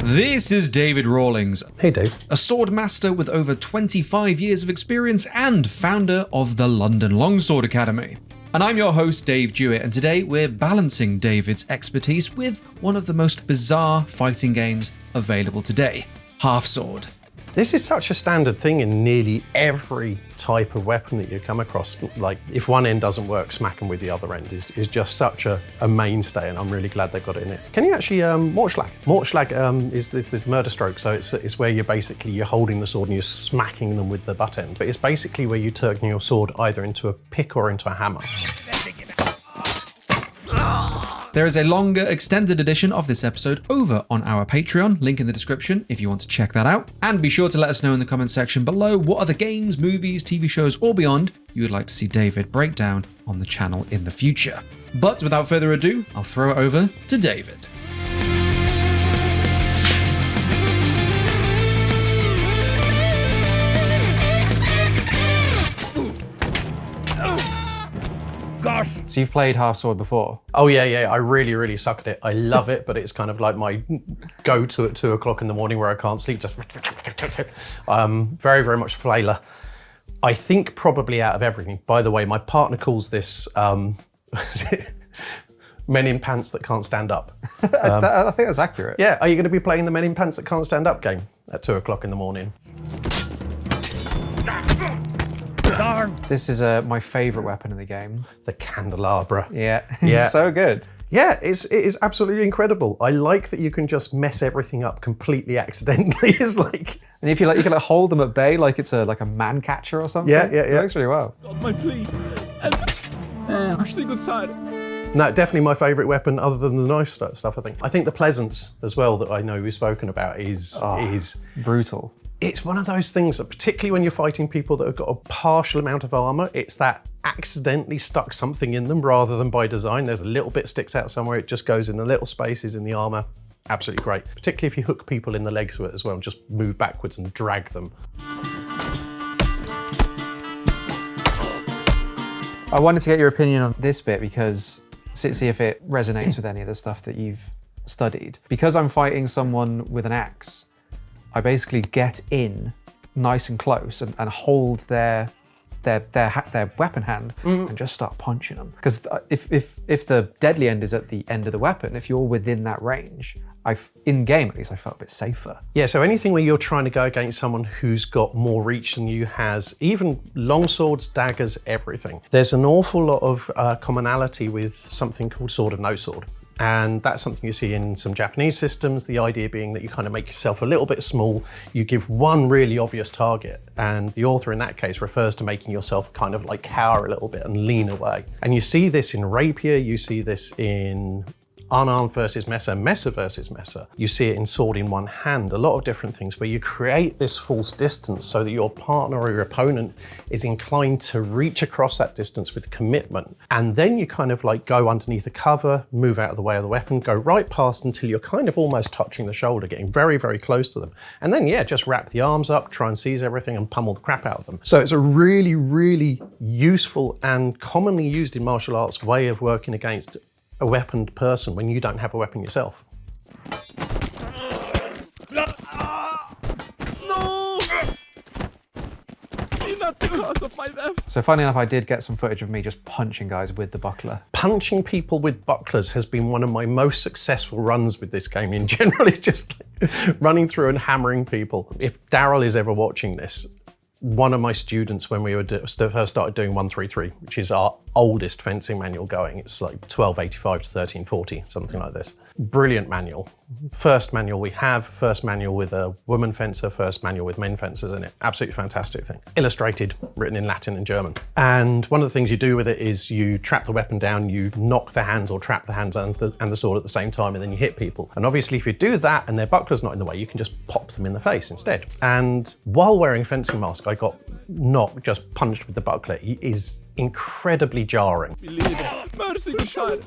This is David Rawlings. Hey Dave. A sword master with over 25 years of experience and founder of the London Longsword Academy. And I'm your host, Dave Jewett, and today we're balancing David's expertise with one of the most bizarre fighting games available today, Half Sword. This is such a standard thing in nearly every type of weapon that you come across. Like, if one end doesn't work, smacking with the other end is just such a mainstay, and I'm really glad they've got it in it. Can you actually, Mortschlag? Mortschlag is the murder stroke, so it's where you're holding the sword and you're smacking them with the butt end. But it's basically where you turn your sword either into a pick or into a hammer. There is a longer extended edition of this episode over on our Patreon, link in the description if you want to check that out. And be sure to let us know in the comments section below what other games, movies, TV shows or beyond you would like to see David break down on the channel in the future. But without further ado, I'll throw it over to David. Gosh. So you've played Half Sword before? Oh yeah, I really suck at it. I love it, but it's kind of like my go-to at 2 o'clock in the morning where I can't sleep. Just very much a flailer. I think probably out of everything. By the way, my partner calls this men in pants that can't stand up. I think that's accurate. Yeah, are you going to be playing the men in pants that can't stand up game at 2 o'clock in the morning? Darn. This is my favourite weapon in the game. The Candelabra. Yeah, it's so good. Yeah, it is absolutely incredible. I like that you can just mess everything up completely accidentally. It's like, and if you can hold them at bay like it's like a man catcher or something. Yeah. It works really well. On my plea. Single side. No, definitely my favourite weapon other than the knife stuff, I think. I think the Pleasance as well that I know we've spoken about is brutal. It's one of those things that, particularly when you're fighting people that have got a partial amount of armour, it's that accidentally stuck something in them rather than by design. There's a little bit sticks out somewhere, it just goes in the little spaces in the armour. Absolutely great. Particularly if you hook people in the legs with it as well and just move backwards and drag them. I wanted to get your opinion on this bit because, see if it resonates with any of the stuff that you've studied. Because I'm fighting someone with an axe, I basically get in nice and close and hold their weapon hand and just start punching them. Because if the deadly end is at the end of the weapon, if you're within that range, in game at least, I felt a bit safer. Yeah, so anything where you're trying to go against someone who's got more reach than you has, even long swords, daggers, everything. There's an awful lot of commonality with something called Sword of No Sword. And that's something you see in some Japanese systems, the idea being that you kind of make yourself a little bit small, you give one really obvious target, and the author in that case refers to making yourself kind of like cower a little bit and lean away. And you see this in rapier, you see this in unarmed versus messer, messer versus messer. You see it in sword in one hand, a lot of different things where you create this false distance so that your partner or your opponent is inclined to reach across that distance with commitment. And then you kind of like go underneath a cover, move out of the way of the weapon, go right past until you're kind of almost touching the shoulder, getting very close to them. And then, yeah, just wrap the arms up, try and seize everything and pummel the crap out of them. So it's a really useful and commonly used in martial arts way of working against a weaponed person when you don't have a weapon yourself. No! Not because of my left. So funny enough, I did get some footage of me just punching guys with the buckler. Punching people with bucklers has been one of my most successful runs with this game in general. It's just like running through and hammering people. If Daryl is ever watching this, one of my students, when we were first started doing 133, which is our oldest fencing manual going, it's like 1285 to 1340, something like this. Brilliant manual. First manual we have, first manual with a woman fencer, first manual with men fencers in it. Absolutely fantastic thing. Illustrated, written in Latin and German. And one of the things you do with it is you trap the weapon down, you knock the hands or trap the hands and the sword at the same time, and then you hit people. And obviously if you do that and their buckler's not in the way, you can just pop them in the face instead. And while wearing a fencing mask, I got not just punched with the buckler. It is incredibly jarring. Mercy, child.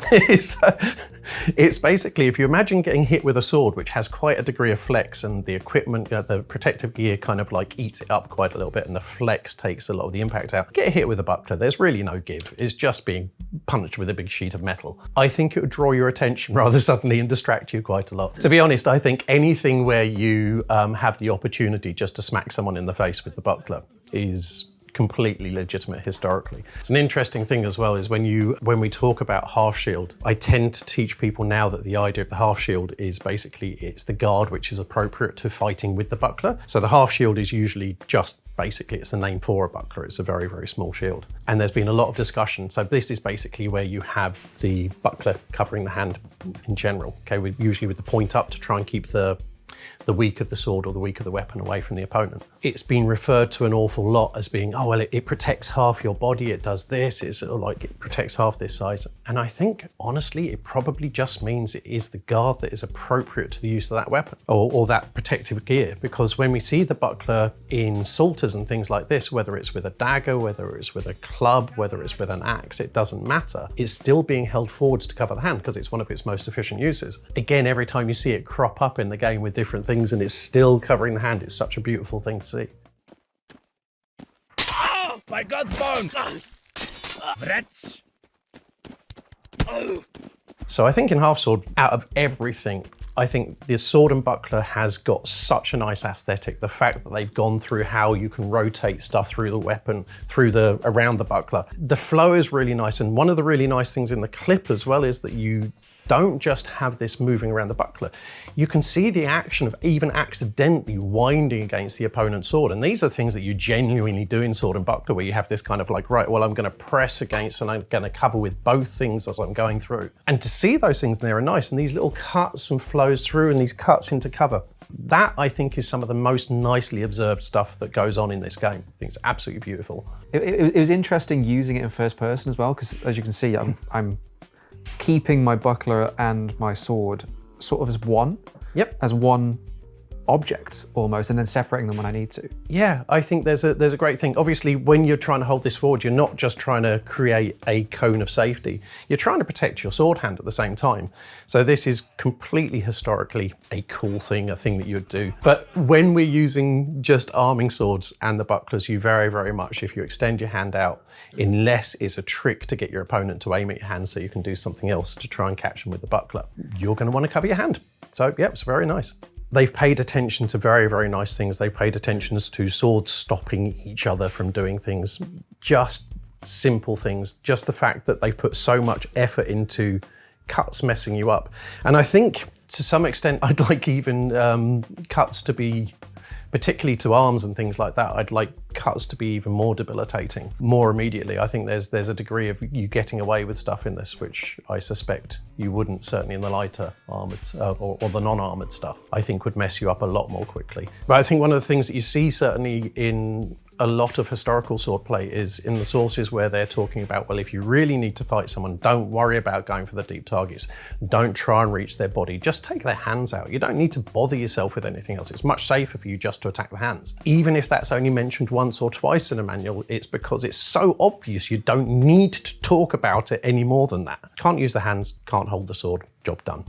It's basically, if you imagine getting hit with a sword, which has quite a degree of flex, and the equipment, the protective gear kind of like eats it up quite a little bit, and the flex takes a lot of the impact out. Get hit with a buckler, there's really no give. It's just being punched with a big sheet of metal. I think it would draw your attention rather suddenly and distract you quite a lot. To be honest, I think anything where you have the opportunity just to smack someone in the face with the buckler is completely legitimate historically. It's an interesting thing as well is when we talk about half shield, I tend to teach people now that the idea of the half shield is basically it's the guard which is appropriate to fighting with the buckler. So the half shield is usually just basically it's the name for a buckler. It's a very, very small shield. And there's been a lot of discussion. So this is basically where you have the buckler covering the hand in general, okay, usually with the point up to try and keep the weak of the sword or the weak of the weapon away from the opponent. It's been referred to an awful lot as being, oh, well, it protects half your body, it does this, it's sort of like it protects half this size. And I think, honestly, it probably just means it is the guard that is appropriate to the use of that weapon or that protective gear. Because when we see the buckler in psalters and things like this, whether it's with a dagger, whether it's with a club, whether it's with an axe, it doesn't matter. It's still being held forwards to cover the hand because it's one of its most efficient uses. Again, every time you see it crop up in the game with different things and it's still covering the hand, it's such a beautiful thing to see. Oh, my God's bone! Wretch! So I think in half sword, out of everything, I think the sword and buckler has got such a nice aesthetic. The fact that they've gone through how you can rotate stuff through the weapon, around the buckler. The flow is really nice. And one of the really nice things in the clip as well is that you don't just have this moving around the buckler. You can see the action of even accidentally winding against the opponent's sword. And these are things that you genuinely do in sword and buckler, where you have this kind of like, right, well, I'm going to press against and I'm going to cover with both things as I'm going through. And to see those things there are nice. And these little cuts and flows through and these cuts into cover. That, I think, is some of the most nicely observed stuff that goes on in this game. I think it's absolutely beautiful. It was interesting using it in first person as well, because as you can see, I'm keeping my buckler and my sword sort of as one. Yep. As one object almost, and then separating them when I need to. Yeah, I think there's a great thing. Obviously, when you're trying to hold this forward, you're not just trying to create a cone of safety. You're trying to protect your sword hand at the same time. So this is completely historically a cool thing, a thing that you would do. But when we're using just arming swords and the bucklers, you very, very much, if you extend your hand out, unless it's a trick to get your opponent to aim at your hand so you can do something else to try and catch them with the buckler, you're going to want to cover your hand. So yeah, it's very nice. They've paid attention to very, very nice things. They've paid attention to swords stopping each other from doing things, just simple things. Just the fact that they've put so much effort into cuts messing you up. And I think to some extent, I'd like even cuts to be, particularly to arms and things like that, I'd like cuts to be even more debilitating, more immediately. I think there's a degree of you getting away with stuff in this, which I suspect you wouldn't, certainly in the lighter armoured or the non-armoured stuff, I think would mess you up a lot more quickly. But I think one of the things that you see certainly in a lot of historical swordplay is in the sources where they're talking about, well, if you really need to fight someone, don't worry about going for the deep targets. Don't try and reach their body. Just take their hands out. You don't need to bother yourself with anything else. It's much safer for you just to attack the hands. Even if that's only mentioned once or twice in a manual, it's because it's so obvious you don't need to talk about it any more than that. Can't use the hands, can't hold the sword, job done.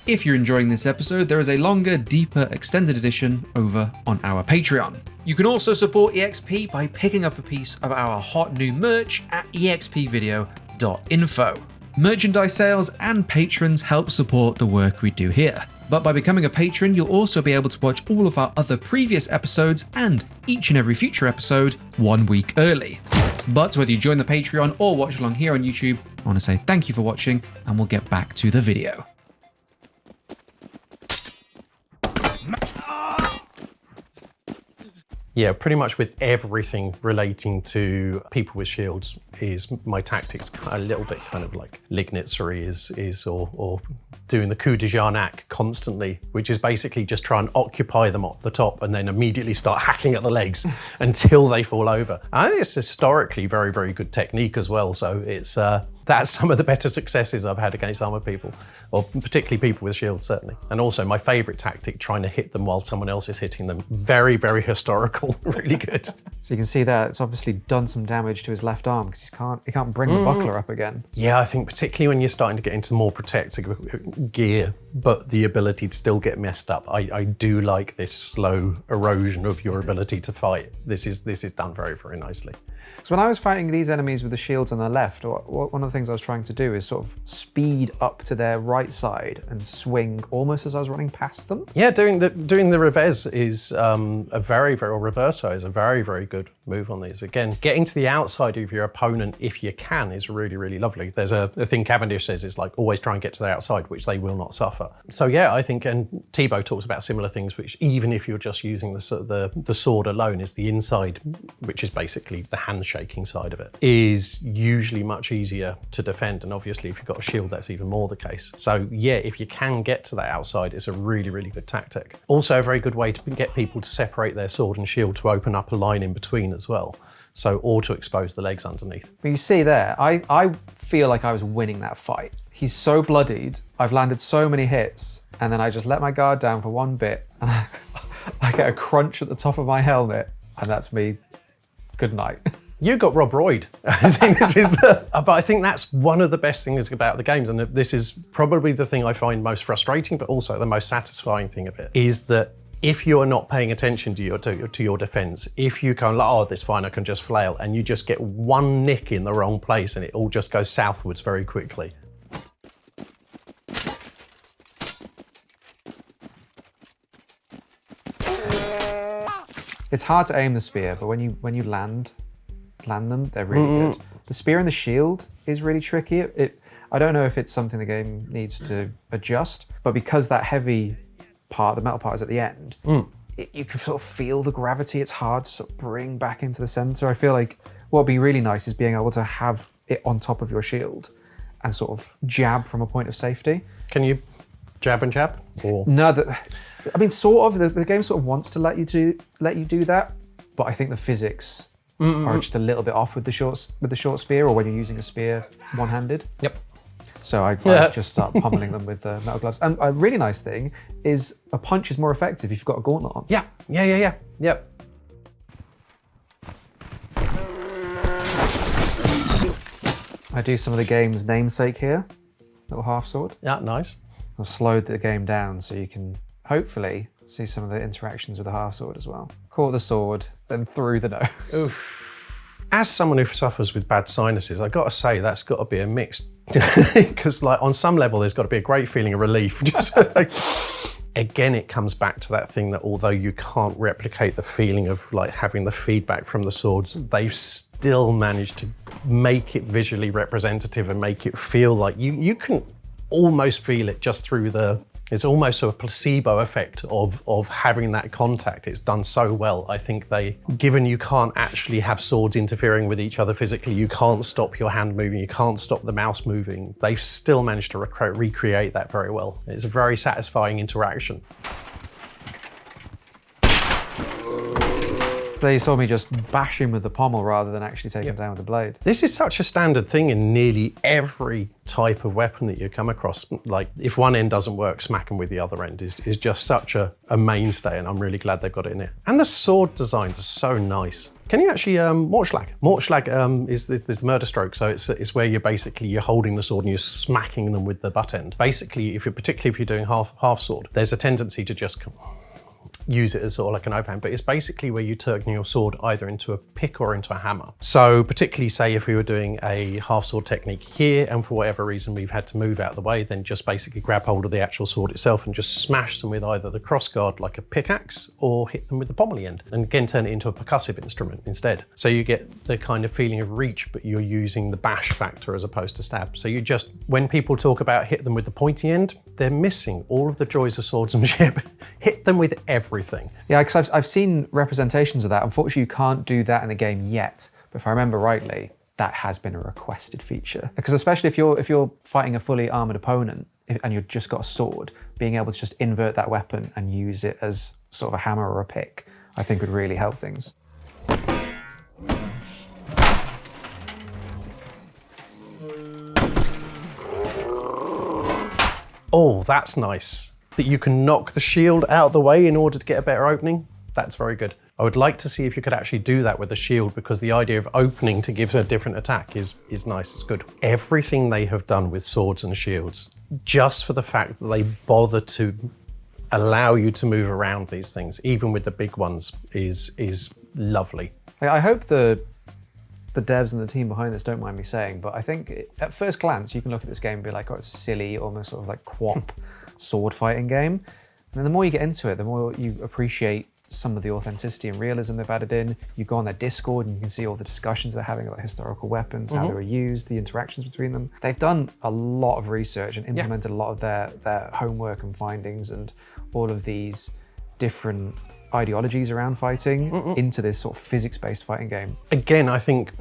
If you're enjoying this episode, there is a longer, deeper, extended edition over on our Patreon. You can also support EXP by picking up a piece of our hot new merch at expvideo.info. Merchandise sales and patrons help support the work we do here. But by becoming a patron, you'll also be able to watch all of our other previous episodes and each and every future episode 1 week early. But whether you join the Patreon or watch along here on YouTube, I want to say thank you for watching, and we'll get back to the video. Yeah, pretty much with everything relating to people with shields is my tactics a little bit kind of like Lignitzery or doing the coup de Jarnac constantly, which is basically just try and occupy them up the top and then immediately start hacking at the legs until they fall over. I think it's historically very, very good technique as well. So it's that's some of the better successes I've had against armored people, or particularly people with shields, certainly. And also my favorite tactic, trying to hit them while someone else is hitting them. Very, very historical, really good. So you can see there, it's obviously done some damage to his left arm because he can't bring the buckler up again. Yeah, I think particularly when you're starting to get into more protective gear, but the ability to still get messed up. I do like this slow erosion of your ability to fight. This is done very, very nicely. So when I was fighting these enemies with the shields on the left, one of the things I was trying to do is sort of speed up to their right side and swing almost as I was running past them. Yeah, doing the revers is a very, very, or reverso is a very, very good move on these. Again, getting to the outside of your opponent if you can is really, really lovely. There's a thing Cavendish says is like always try and get to the outside, which they will not suffer. So yeah, I think, and Thibaut talks about similar things, which even if you're just using the sword alone, is the inside, which is basically the handshaking side of it, is usually much easier to defend. And obviously if you've got a shield, that's even more the case. So yeah, if you can get to that outside, it's a really, really good tactic. Also a very good way to get people to separate their sword and shield to open up a line in between as well. So, or to expose the legs underneath. But you see there, I feel like I was winning that fight. He's so bloodied, I've landed so many hits, and then I just let my guard down for one bit, and I get a crunch at the top of my helmet, and that's me. Good night. You got Rob Royd. I think this is but I think that's one of the best things about the games, and this is probably the thing I find most frustrating, but also the most satisfying thing of it, is that if you're not paying attention to your defense, if you go like, oh, this fine, I can just flail, and you just get one nick in the wrong place and it all just goes southwards very quickly. It's hard to aim the spear, but when you land them, they're really good. The spear and the shield is really tricky. I don't know if it's something the game needs to adjust, but because that heavy part, the metal part, is at the end, you can sort of feel the gravity. It's hard to sort of bring back into the center. I feel like what would be really nice is being able to have it on top of your shield and sort of jab from a point of safety. Can you jab and jab? Or? No, I mean, sort of. The game sort of wants to let you do that, but I think the physics are just a little bit off with the short spear, or when you're using a spear one-handed. Yep. So I just start pummeling them with metal gloves. And a really nice thing is a punch is more effective if you've got a gauntlet on. Yeah. Yep. I do some of the game's namesake here, little half sword. Yeah, nice. I've slowed the game down so you can hopefully see some of the interactions with the half sword as well. Caught the sword, then through the nose. Oof. As someone who suffers with bad sinuses, I've got to say that's got to be a mix. Because like on some level, there's got to be a great feeling of relief. Again, it comes back to that thing that although you can't replicate the feeling of like having the feedback from the swords, they've still managed to make it visually representative and make it feel like you can almost feel it just through it's almost a placebo effect of having that contact. It's done so well. I think given you can't actually have swords interfering with each other physically, you can't stop your hand moving, you can't stop the mouse moving, they've still managed to recreate that very well. It's a very satisfying interaction. So there you saw me just bash him with the pommel rather than actually taking him down with the blade. This is such a standard thing in nearly every type of weapon that you come across. Like if one end doesn't work, smack them with the other end is just such a mainstay, and I'm really glad they've got it in here. And the sword designs are so nice. Can you actually, Mortschlag? Mortschlag is the murder stroke, so it's where you're holding the sword and you're smacking them with the butt end. Basically, particularly if you're doing half sword, there's a tendency to just use it as sort of like an open, but it's basically where you turn your sword either into a pick or into a hammer. So particularly say if we were doing a half sword technique here and for whatever reason we've had to move out of the way, then just basically grab hold of the actual sword itself and just smash them with either the crossguard like a pickaxe or hit them with the pommel end, and again turn it into a percussive instrument instead. So you get the kind of feeling of reach, but you're using the bash factor as opposed to stab. So when people talk about hit them with the pointy end, they're missing all of the joys of swordsmanship. Hit them with everything. Yeah, because I've seen representations of that. Unfortunately, you can't do that in the game yet. But if I remember rightly, that has been a requested feature. Because especially if you're fighting a fully armored opponent and you've just got a sword, being able to just invert that weapon and use it as sort of a hammer or a pick, I think would really help things. Oh, that's nice. That you can knock the shield out of the way in order to get a better opening. That's very good. I would like to see if you could actually do that with a shield, because the idea of opening to give a different attack is nice, it's good. Everything they have done with swords and shields, just for the fact that they bother to allow you to move around these things, even with the big ones, is lovely. I hope the devs and the team behind this don't mind me saying, but I think at first glance you can look at this game and be like, oh, it's a silly, almost sort of like quap sword fighting game. And then the more you get into it, the more you appreciate some of the authenticity and realism they've added in. You go on their Discord and you can see all the discussions they're having about historical weapons, how they were used, the interactions between them. They've done a lot of research and implemented a lot of their homework and findings and all of these different ideologies around fighting into this sort of physics-based fighting game. Again, I think,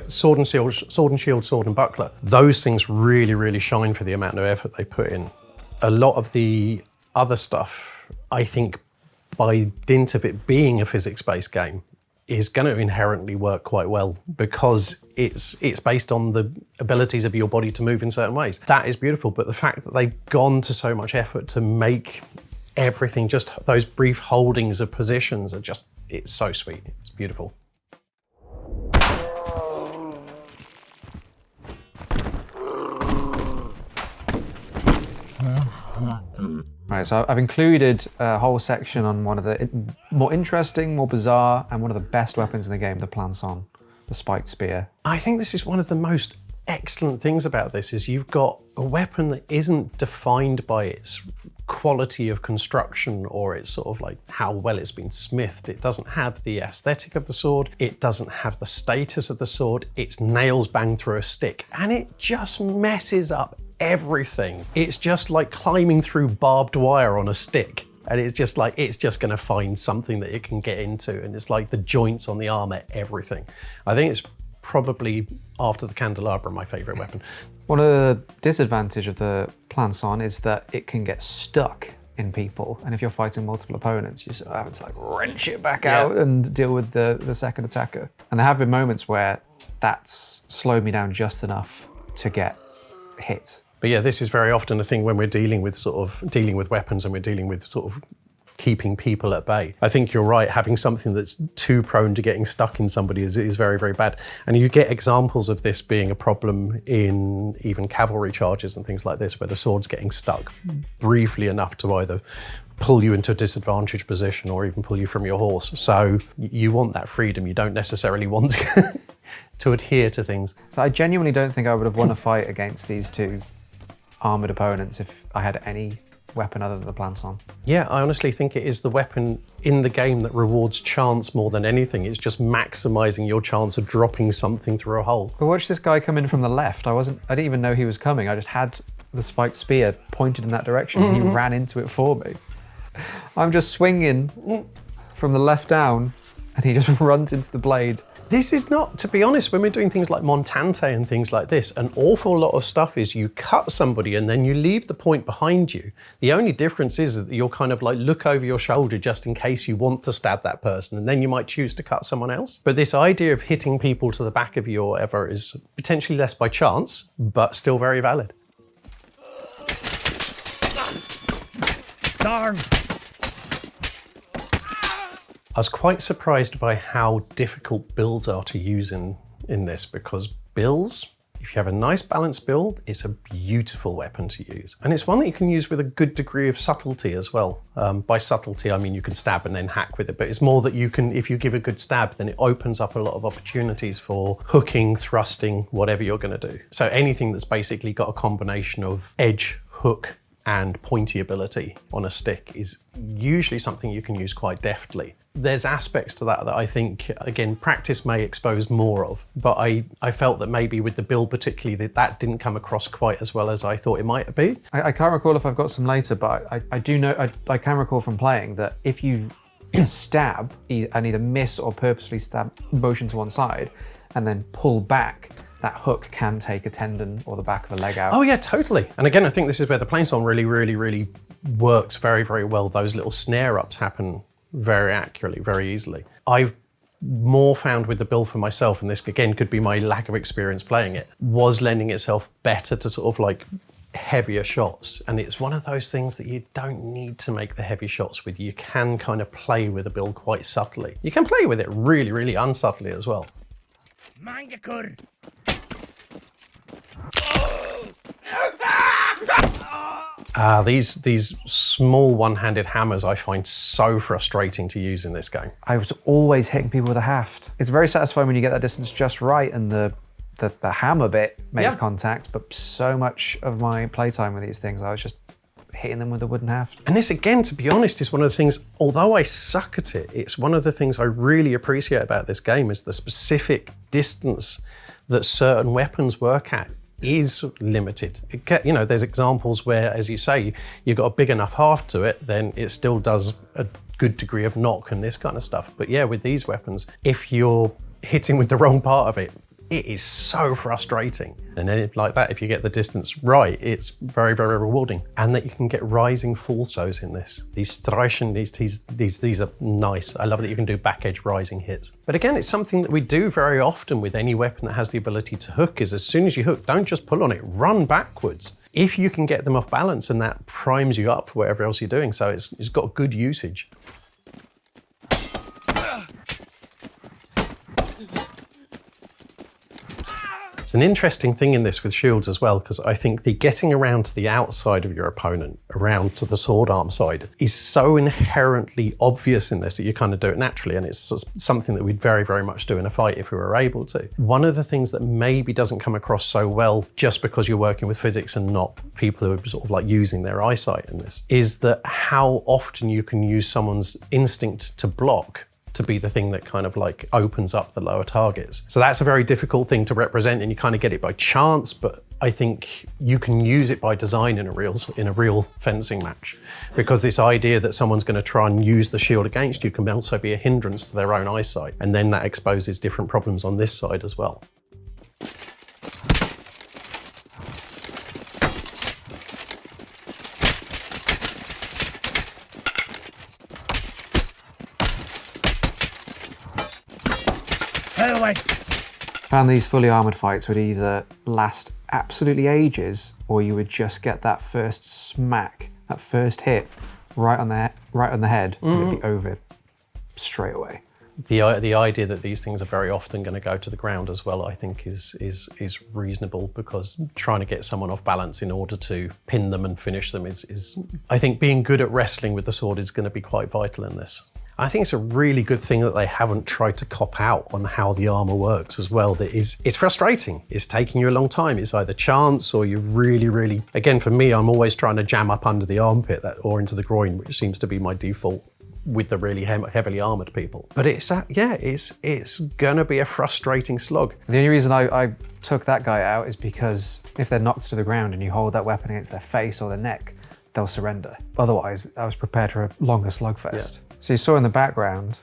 sword and shield, sword and buckler, those things really, really shine for the amount of effort they put in. A lot of the other stuff, I think, by dint of it being a physics-based game, is going to inherently work quite well, because it's based on the abilities of your body to move in certain ways. That is beautiful, but the fact that they've gone to so much effort to make everything, just those brief holdings of positions, it's so sweet. It's beautiful. Right, so I've included a whole section on one of the more interesting, more bizarre, and one of the best weapons in the game, the Plançon, the spiked spear. I think this is one of the most excellent things about this, is you've got a weapon that isn't defined by its quality of construction or it's sort of like how well it's been smithed. It doesn't have the aesthetic of the sword. It doesn't have the status of the sword. It's nails banged through a stick, and it just messes up everything. It's just like climbing through barbed wire on a stick. And it's just going to find something that it can get into. And it's like the joints on the armor, everything. I think it's probably, after the Candelabra, my favorite weapon. One of the disadvantages of the Plançon is that it can get stuck in people. And if you're fighting multiple opponents, you're sort of having to like wrench it back out and deal with the second attacker. And there have been moments where that's slowed me down just enough to get hit. But yeah, this is very often a thing when we're dealing with weapons and we're dealing with sort of keeping people at bay. I think you're right, having something that's too prone to getting stuck in somebody is very, very bad. And you get examples of this being a problem in even cavalry charges and things like this, where the sword's getting stuck briefly enough to either pull you into a disadvantaged position or even pull you from your horse. So you want that freedom. You don't necessarily want to adhere to things. So I genuinely don't think I would have won a fight against these two armoured opponents if I had any weapon other than the Plançon. Yeah, I honestly think it is the weapon in the game that rewards chance more than anything. It's just maximising your chance of dropping something through a hole. But watch this guy come in from the left. I didn't even know he was coming. I just had the spiked spear pointed in that direction and he ran into it for me. I'm just swinging from the left down and he just runs into the blade. This is not, to be honest, when we're doing things like Montante and things like this, an awful lot of stuff is you cut somebody and then you leave the point behind you. The only difference is that you'll kind of like look over your shoulder just in case you want to stab that person, and then you might choose to cut someone else. But this idea of hitting people to the back of you or whatever is potentially less by chance, but still very valid. Darn! I was quite surprised by how difficult bills are to use in this, because bills, if you have a nice balanced build, it's a beautiful weapon to use. And it's one that you can use with a good degree of subtlety as well. By subtlety, I mean you can stab and then hack with it, but it's more that you can, if you give a good stab, then it opens up a lot of opportunities for hooking, thrusting, whatever you're going to do. So anything that's basically got a combination of edge, hook, and pointy ability on a stick is usually something you can use quite deftly. There's aspects to that I think, again, practice may expose more of, but I felt that maybe with the build particularly that didn't come across quite as well as I thought it might be. I can't recall if I've got some later, but I do know, I can recall from playing that if you stab and either miss or purposely stab, motion to one side, and then pull back, that hook can take a tendon or the back of a leg out. Oh yeah, totally. And again, I think this is where the Plançon really works very, very well. Those little snare ups happen very accurately, very easily. I've more found with the build for myself, and this again could be my lack of experience playing it, was lending itself better to sort of like heavier shots. And it's one of those things that you don't need to make the heavy shots with. You can kind of play with a build quite subtly. You can play with it really, really unsubtly as well. Mangakur. These small one-handed hammers I find so frustrating to use in this game. I was always hitting people with a haft. It's very satisfying when you get that distance just right and the hammer bit makes contact, but so much of my playtime with these things, I was just hitting them with a wooden haft. And this, again, to be honest, is one of the things, although I suck at it, it's one of the things I really appreciate about this game is the specific distance that certain weapons work at is limited. You know, there's examples where, as you say, you've got a big enough haft to it, then it still does a good degree of knock and this kind of stuff. But yeah, with these weapons, if you're hitting with the wrong part of it, it is so frustrating. And then like that, if you get the distance right, it's very, very rewarding. And that you can get rising falsos in this. These Streichen, these are nice. I love that you can do back edge rising hits. But again, it's something that we do very often with any weapon that has the ability to hook, is as soon as you hook, don't just pull on it, run backwards. If you can get them off balance, and that primes you up for whatever else you're doing. So it's got good usage. It's an interesting thing in this with shields as well, because I think the getting around to the outside of your opponent, around to the sword arm side, is so inherently obvious in this that you kind of do it naturally, and it's something that we'd very, very much do in a fight if we were able to. One of the things that maybe doesn't come across so well, just because you're working with physics and not people who are sort of like using their eyesight in this, is that how often you can use someone's instinct to block to be the thing that kind of like opens up the lower targets. So that's a very difficult thing to represent, and you kind of get it by chance, but I think you can use it by design in a real fencing match, because this idea that someone's going to try and use the shield against you can also be a hindrance to their own eyesight, and then that exposes different problems on this side as well. Found these fully armored fights would either last absolutely ages, or you would just get that first smack, that first hit right on the head, and it'd be over straight away. The idea that these things are very often going to go to the ground as well, I think is reasonable, because trying to get someone off balance in order to pin them and finish them is I think being good at wrestling with the sword is going to be quite vital in this. I think it's a really good thing that they haven't tried to cop out on how the armor works as well. It's frustrating. It's taking you a long time. It's either chance or you really, again, for me, I'm always trying to jam up under the armpit or into the groin, which seems to be my default with the really heavily armored people. But it's gonna be a frustrating slog. The only reason I took that guy out is because if they're knocked to the ground and you hold that weapon against their face or their neck, they'll surrender. Otherwise, I was prepared for a longer slugfest. Yeah. So you saw in the background,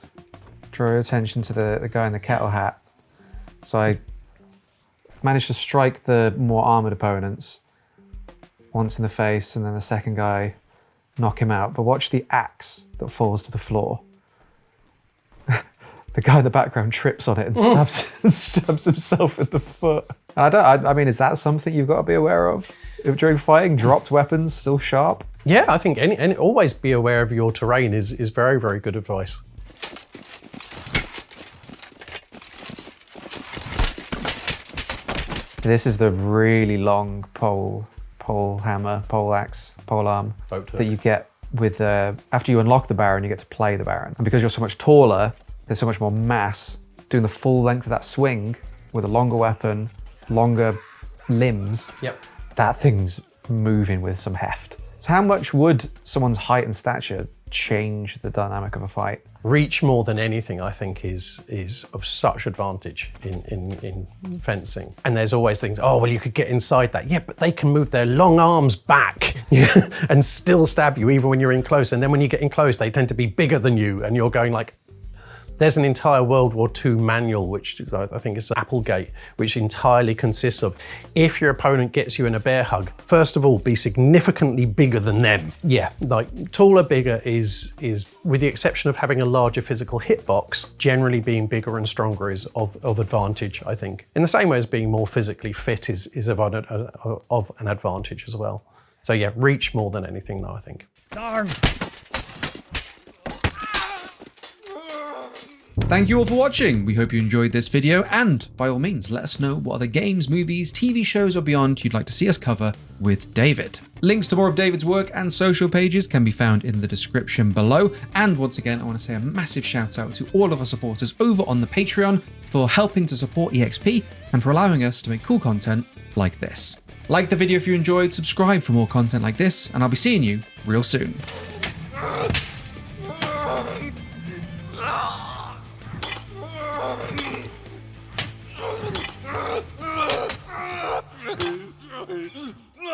draw your attention to the guy in the kettle hat. So I managed to strike the more armored opponents once in the face, and then the second guy knock him out. But watch the axe that falls to the floor. The guy in the background trips on it and stabs himself in the foot. And I mean, is that something you've got to be aware of during fighting? Dropped weapons, still sharp? Yeah, I think any always be aware of your terrain is very, very good advice. This is the really long pole hammer, pole axe, pole arm that you get with after you unlock the Baron, you get to play the Baron. And because you're so much taller, there's so much more mass. Doing the full length of that swing with a longer weapon, longer limbs, that thing's moving with some heft. So how much would someone's height and stature change the dynamic of a fight? Reach more than anything, I think, is of such advantage in fencing. And there's always things, oh, well, you could get inside that. Yeah, but they can move their long arms back and still stab you even when you're in close. And then when you get in close, they tend to be bigger than you. And you're going like, There's an entire World War II manual, which I think is Applegate, which entirely consists of, if your opponent gets you in a bear hug, first of all, be significantly bigger than them. Yeah, like taller, bigger is with the exception of having a larger physical hitbox, generally being bigger and stronger is of advantage, I think. In the same way as being more physically fit is of an advantage as well. So yeah, reach more than anything though, I think. Darn! Thank you all for watching. We hope you enjoyed this video, and by all means, let us know what other games, movies, TV shows or beyond you'd like to see us cover with David. Links to more of David's work and social pages can be found in the description below. And once again, I want to say a massive shout out to all of our supporters over on the Patreon for helping to support EXP and for allowing us to make cool content like this. Like the video if you enjoyed, subscribe for more content like this, and I'll be seeing you real soon. No!